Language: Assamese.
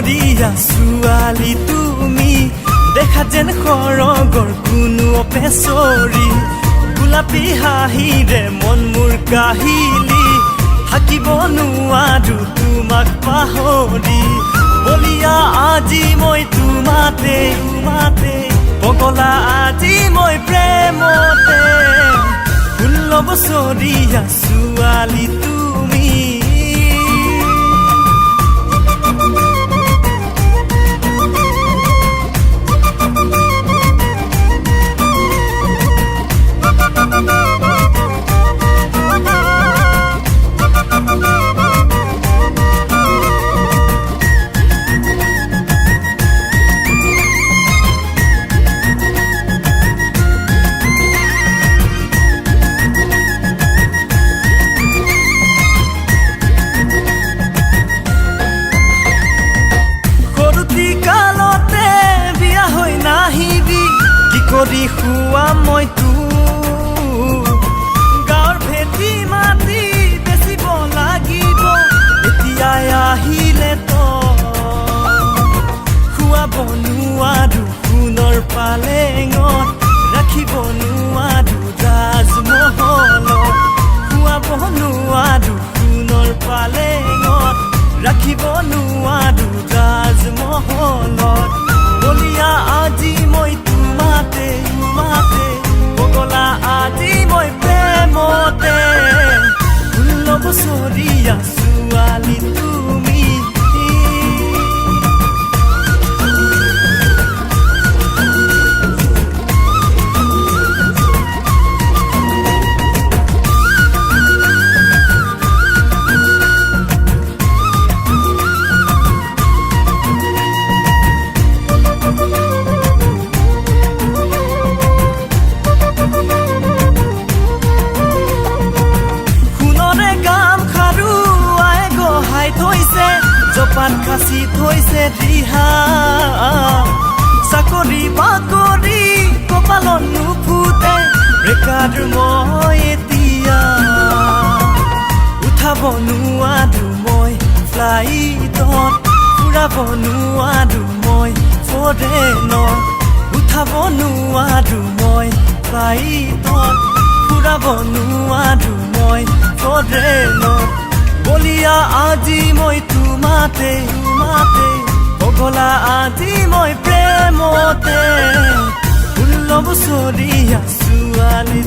বছৰীয়া ছোৱালী তুমি দেখা যেন খৰগৰ কোনো অপেচৰী গোলাপী হাঁহিৰে মন মোৰ কাহিলি থাকিব নোৱাৰো তোমাক পাহৰি বলিয়া আজি মই তোমাতে পগলা আজি মই প্ৰেমতে 16 বছৰীয়া ছোৱালী তুমি কৰি খুৱা মই গাঁৱৰ ভেটি মাটি বেচিব লাগিব এতিয়াই আহিলে তো খুৱাব নোৱাৰো সোণৰ পালেঙত ৰাখিব নোৱাৰো ৰাজমহলত খুৱাব নোৱাৰো সোণৰ পালেঙত ৰাখিব নোৱাৰো ৰাজমহলত বলিয়া আজি মই তোমাতে পগলা আজি মই প্ৰেমতে 16 বছৰীয়া ছোৱালী তুমি জপান খাচি থৈছে ৰিহা চাকৰি বাকৰি কপালত নুফুটে বেকাৰ মই এতিয়া উঠাব নোৱাৰো মই ফ্লাইটত ফুৰাব নোৱাৰো মই ফৰেনত উঠাব নোৱাৰো মই ফ্লাইটত ফুৰাব নোৱাৰো মই ফৰেনত বলিয়া আজি মই তোমাতে পগলা আজি মই প্ৰেমতে 16 বছৰীয়া ছোৱালী